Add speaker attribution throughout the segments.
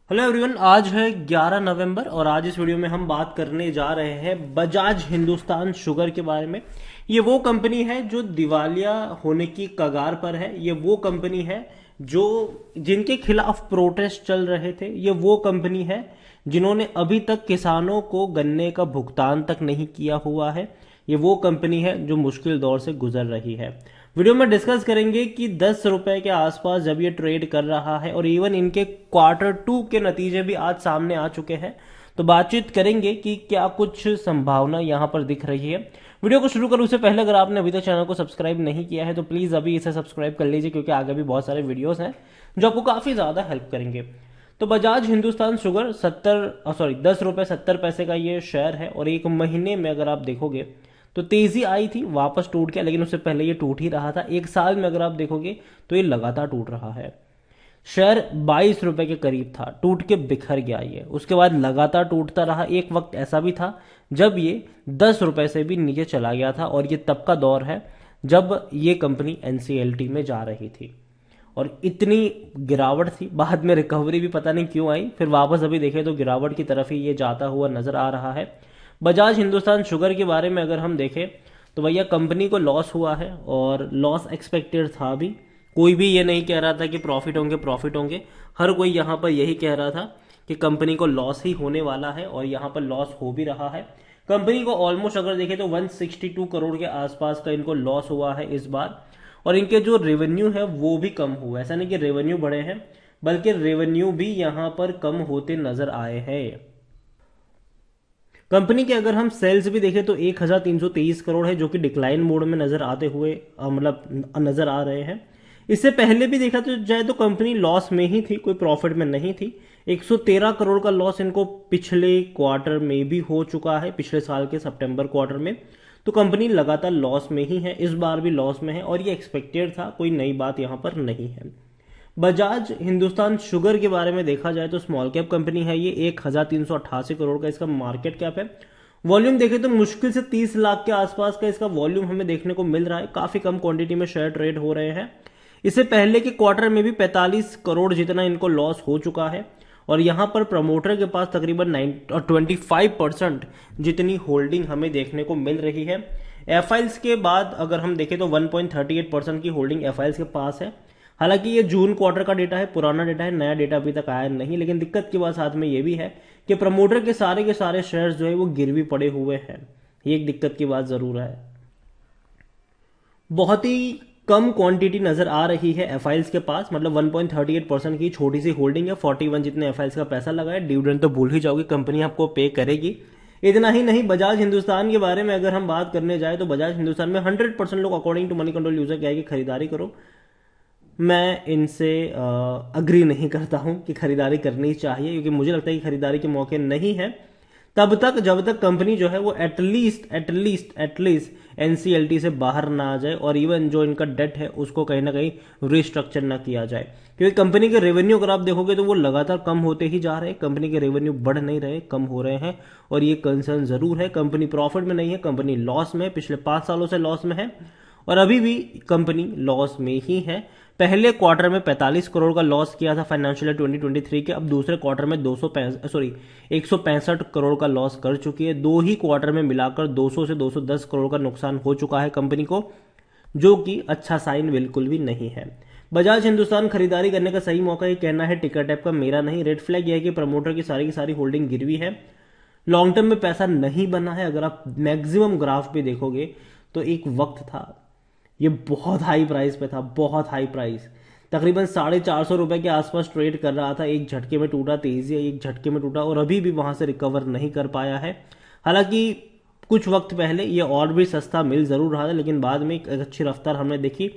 Speaker 1: Hello everyone, आज है 11 नवंबर और आज इस वीडियो में हम बात करने जा रहे हैं बजाज हिंदुस्तान शुगर के बारे में। ये वो कंपनी है जो दिवालिया होने की कगार पर है। ये वो कंपनी है जो जिनके खिलाफ प्रोटेस्ट चल रहे थे। ये वो कंपनी है जिन्होंने अभी तक किसानों को गन्ने का भुगतान तक नहीं किया हुआ है। ये वो कंपनी है जो मुश्किल दौर से गुजर रही है। वीडियो में डिस्कस करेंगे कि 10 रुपए के आसपास जब ये ट्रेड कर रहा है और इवन इनके क्वार्टर 2 के नतीजे भी आज सामने आ चुके हैं, तो बातचीत करेंगे कि क्या कुछ संभावना यहां पर दिख रही है। वीडियो को शुरू करूं उससे पहले अगर आपने अभी तक चैनल को सब्सक्राइब नहीं किया है तो प्लीज अभी इसे सब्सक्राइब कर लीजिए, क्योंकि आगे भी बहुत सारे वीडियोस हैं जो आपको काफी ज्यादा हेल्प करेंगे। तो बजाज हिंदुस्तान शुगर 10 रुपए 70 पैसे का ये शेयर है और एक महीने में अगर आप देखोगे तो तेजी आई थी, वापस टूट गया, लेकिन उससे पहले ये टूट ही रहा था। एक साल में अगर आप देखोगे तो ये लगातार टूट रहा है। शेयर 22 रुपए के करीब था, टूट के बिखर गया ये। उसके बाद लगातार टूटता रहा। एक वक्त ऐसा भी था जब ये 10 रुपए से भी नीचे चला गया था और ये तब का दौर है जब ये कंपनी एनसीएलटी में जा रही थी और इतनी गिरावट थी। बाद में रिकवरी भी पता नहीं क्यों आई, फिर वापस अभी देखें तो गिरावट की तरफ ही ये जाता हुआ नजर आ रहा है। बजाज हिंदुस्तान शुगर के बारे में अगर हम देखें तो भैया कंपनी को लॉस हुआ है और लॉस एक्सपेक्टेड था भी। कोई भी ये नहीं कह रहा था कि प्रॉफिट होंगे। हर कोई यहां पर यही कह रहा था कि कंपनी को लॉस ही होने वाला है और यहां पर लॉस हो भी रहा है। कंपनी को ऑलमोस्ट अगर देखें तो 162 करोड़ के आसपास का इनको लॉस हुआ है इस बार। और इनके जो रेवेन्यू है वो भी कम हुआ है। ऐसा नहीं कि रेवेन्यू बढ़े हैं, बल्कि रेवेन्यू भी यहां पर कम होते नजर आए हैं। कंपनी के अगर हम सेल्स भी देखें तो 1323 करोड़ है, जो कि डिक्लाइन मोड में नजर आते हुए मतलब नजर आ रहे हैं। इससे पहले भी देखा तो जाए तो कंपनी लॉस में ही थी, कोई प्रॉफिट में नहीं थी। 113 करोड़ का लॉस इनको पिछले क्वार्टर में भी हो चुका है, पिछले साल के सितंबर क्वार्टर में। तो कंपनी लगातार लॉस में ही है, इस बार भी लॉस में है और ये एक्सपेक्टेड था, कोई नई बात यहां पर नहीं है। बजाज हिंदुस्तान शुगर के बारे में देखा जाए तो स्मॉल कैप कंपनी है ये। 1388 करोड़ का इसका मार्केट कैप है। वॉल्यूम देखें तो मुश्किल से 30 लाख के आसपास का इसका वॉल्यूम हमें देखने को मिल रहा है। काफी कम क्वांटिटी में शेयर ट्रेड हो रहे हैं। इससे पहले के क्वार्टर में भी 45 करोड़ जितना इनको लॉस हो चुका है और यहां पर प्रमोटर के पास तकरीबन 25% जितनी होल्डिंग हमें देखने को मिल रही है। एफआईएल्स के बाद अगर हम देखें तो 1.38% की होल्डिंग एफआईएल्स के पास है। हालांकि ये जून क्वार्टर का डेटा है, पुराना डेटा है, नया डेटा अभी तक आया नहीं। लेकिन दिक्कत की बात साथ में ये भी है कि प्रमोटर के सारे शेयर्स जो है वो गिरवी पड़े हुए हैं। ये एक दिक्कत की बात जरूर है। बहुत ही कम क्वांटिटी नजर आ रही है एफआईएल्स के पास, मतलब 1.38% की छोटी सी होल्डिंग है। 41 जितने एफआईएल्स का पैसा लगा है। डिविडेंड तो भूल ही जाओगे, कंपनी आपको पे करेगी। इतना ही नहीं, बजाज हिंदुस्तान के बारे में अगर हम बात करने जाए तो बजाज हिंदुस्तान में 100% लोग according to money control user क्या है कि खरीदारी करो। मैं इनसे अग्री नहीं करता हूं कि खरीदारी करनी चाहिए, क्योंकि मुझे लगता है कि खरीदारी के मौके नहीं है तब तक जब तक कंपनी जो है वो एटलीस्ट एनसीएलटी से बाहर ना आ जाए और इवन जो इनका डेट है उसको कहीं ना कहीं रिस्ट्रक्चर ना किया जाए। क्योंकि कंपनी के रेवेन्यू अगर आप देखोगे तो वो लगातार कम होते ही जा रहे हैं। कंपनी के रेवेन्यू बढ़ नहीं रहे, कम हो रहे हैं और ये कंसर्न जरूर है। कंपनी प्रॉफिट में नहीं है, कंपनी लॉस में, पिछले 5 सालों से लॉस में है और अभी भी कंपनी लॉस में ही है। पहले क्वार्टर में 45 करोड़ का लॉस किया था फाइनेंशियल 2023 के। अब दूसरे क्वार्टर में 165 करोड़ का लॉस कर चुकी है। 2 ही क्वार्टर में मिलाकर 200 से 210 करोड़ का नुकसान हो चुका है कंपनी को, जो कि अच्छा साइन बिल्कुल भी नहीं है। बजाज हिंदुस्तान खरीदारी करने का सही मौका ये कहना है टिकर टैप का, मेरा नहीं। रेड फ्लैग यह है कि प्रमोटर की सारी होल्डिंग गिरवी है, लॉन्ग टर्म में पैसा नहीं बना है। अगर आप मैक्सिमम ग्राफ पे देखोगे तो एक वक्त था ये बहुत हाई प्राइस पे था, बहुत हाई प्राइस, तकरीबन 450 रुपए के आसपास ट्रेड कर रहा था। एक झटके में टूटा, तेजी एक झटके में टूटा और अभी भी वहां से रिकवर नहीं कर पाया है। हालांकि कुछ वक्त पहले ये और भी सस्ता मिल जरूर रहा था, लेकिन बाद में एक अच्छी रफ्तार हमने देखी।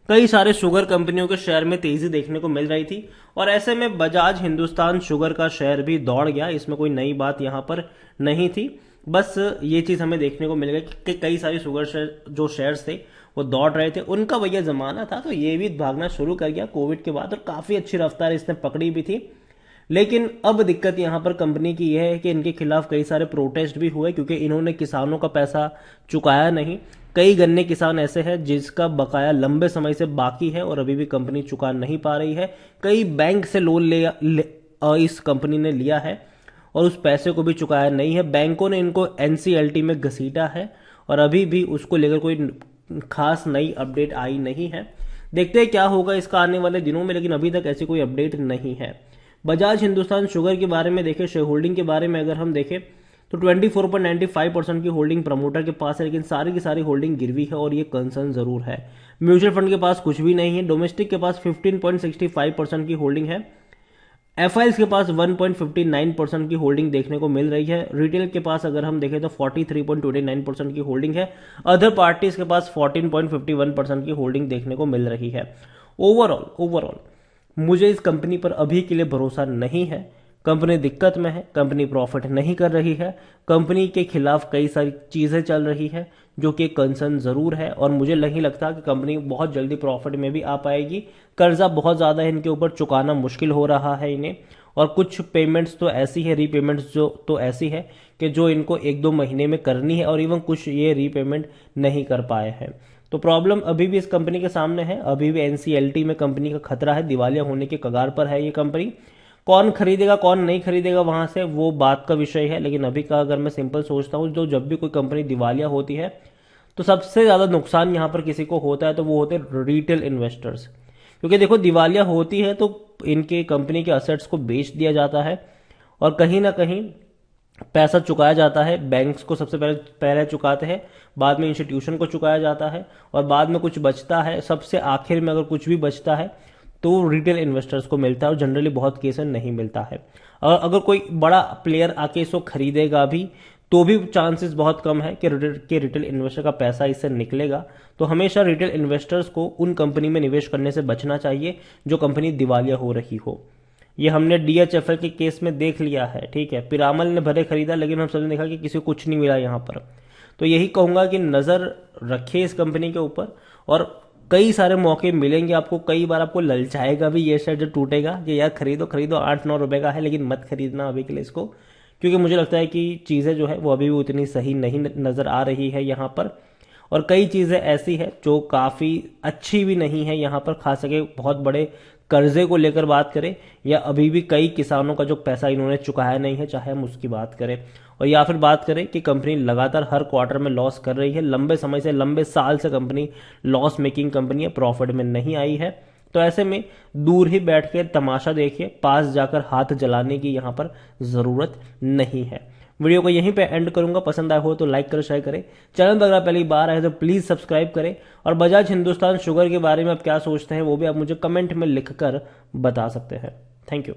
Speaker 1: कई सारे शुगर कंपनियों के शेयर में तेजी देखने को मिल रही थी और ऐसे में बजाज हिंदुस्तान शुगर का शेयर भी दौड़ गया। इसमें कोई नई बात यहां पर नहीं थी, बस ये चीज हमें देखने को मिल गई कि कई सारी शुगर जो शेयर्स थे वो दौड़ रहे थे। उनका भैया जमाना था तो ये भी भागना शुरू कर गया कोविड के बाद और काफी अच्छी रफ्तार इसने पकड़ी भी थी। लेकिन अब दिक्कत यहां पर कंपनी की यह है कि इनके खिलाफ कई सारे प्रोटेस्ट भी हुए, क्योंकि इन्होंने किसानों का पैसा चुकाया नहीं। कई गन्ने किसान ऐसे हैं जिसका बकाया लंबे समय से बाकी है और अभी भी कंपनी चुका नहीं पा रही है। कई बैंक से लोन इस कंपनी ने लिया है और उस पैसे को भी चुकाया नहीं है। बैंकों ने इनको एनसीएलटी में घसीटा है और अभी भी उसको लेकर कोई खास नई अपडेट आई नहीं है। देखते हैं क्या होगा इसका आने वाले दिनों में, लेकिन अभी तक ऐसी कोई अपडेट नहीं है। बजाज हिंदुस्तान शुगर के बारे में देखें, शेयर होल्डिंग के बारे में अगर हम देखें तो 24.95% की होल्डिंग प्रमोटर के पास है, लेकिन सारी की सारी होल्डिंग गिरवी है और ये कंसर्न जरूर है। म्यूचुअल फंड के पास कुछ भी नहीं है। डोमेस्टिक के पास 15.65% की होल्डिंग है। एफआईएल्स के पास 1.59% की होल्डिंग देखने को मिल रही है। रिटेल के पास अगर हम देखें तो 43.29% की होल्डिंग है। अदर पार्टीज के पास 14.51% की होल्डिंग देखने को मिल रही है। ओवरऑल मुझे इस कंपनी पर अभी के लिए भरोसा नहीं है। कंपनी दिक्कत में है, कंपनी प्रॉफिट नहीं कर रही है, कंपनी के खिलाफ कई सारी चीजें चल रही है जो कि कंसर्न जरूर है और मुझे नहीं लगता कि कंपनी बहुत जल्दी प्रॉफिट में भी आ पाएगी। कर्जा बहुत ज्यादा है इनके ऊपर, चुकाना मुश्किल हो रहा है इन्हें, और कुछ पेमेंट्स तो ऐसी है, रीपेमेंट्स जो तो ऐसी है कि जो इनको 1-2 महीने में करनी है और इवन कुछ ये रीपेमेंट नहीं कर पाए हैं। तो प्रॉब्लम अभी भी इस कंपनी के सामने है। अभी भी एनसीएलटी में कंपनी का खतरा है, दिवालिया होने के कगार पर है ये कंपनी। कौन खरीदेगा कौन नहीं खरीदेगा वहां से वो बात का विषय है, लेकिन अभी का अगर मैं सिंपल सोचता हूं, तो जब भी कोई कंपनी दिवालिया होती है तो सबसे ज्यादा नुकसान यहां पर किसी को होता है तो वो होते हैं रिटेल इन्वेस्टर्स। क्योंकि देखो दिवालिया होती है तो इनके कंपनी के असेट्स को बेच दिया जाता है और कहीं ना कहीं पैसा चुकाया जाता है। बैंक्स को सबसे पहले चुकाते हैं, बाद में इंस्टीट्यूशन को चुकाया जाता है और बाद में कुछ बचता है। सबसे आखिर में अगर कुछ भी बचता है तो रिटेल इन्वेस्टर्स को मिलता है और जनरली बहुत केस में नहीं मिलता है। और अगर कोई बड़ा प्लेयर आके इसको खरीदेगा भी तो भी चांसेस बहुत कम है कि रिटेल इन्वेस्टर का पैसा इससे निकलेगा। तो हमेशा रिटेल इन्वेस्टर्स को उन कंपनी में निवेश करने से बचना चाहिए जो कंपनी दिवालिया हो रही हो। ये हमने डीएचएफएल के केस में देख लिया है, ठीक है। पिरामल ने भले खरीदा लेकिन हम सबने देखा कि किसी को कुछ नहीं मिला यहाँ पर। तो यही कहूंगा कि नजर रखिए इस कंपनी के ऊपर और कई सारे मौके मिलेंगे आपको। कई बार आपको ललचाएगा भी ये शेयर जो टूटेगा कि यार खरीदो 8-9 रुपए का है, लेकिन मत खरीदना अभी के लिए इसको, क्योंकि मुझे लगता है कि चीजें जो है वो अभी भी उतनी सही नहीं नजर आ रही है यहाँ पर। और कई चीजें ऐसी है जो काफी अच्छी भी नहीं है यहाँ पर, खास करके बहुत बड़े कर्जे को लेकर बात करें या अभी भी कई किसानों का जो पैसा इन्होंने चुकाया नहीं है, चाहे हम उसकी बात करें, और या फिर बात करें कि कंपनी लगातार हर क्वार्टर में लॉस कर रही है। लंबे समय से, लंबे साल से कंपनी लॉस मेकिंग कंपनी है, प्रॉफिट में नहीं आई है। तो ऐसे में दूर ही बैठ के तमाशा देखिए, पास जाकर हाथ जलाने की यहां पर जरूरत नहीं है। वीडियो को यहीं पे एंड करूंगा। पसंद आया हो तो लाइक करें, शेयर करें। चैनल पर अगर पहली बार आए तो प्लीज सब्सक्राइब करें और बजाज हिंदुस्तान शुगर के बारे में आप क्या सोचते हैं वो भी आप मुझे कमेंट में लिखकर बता सकते हैं। Thank you.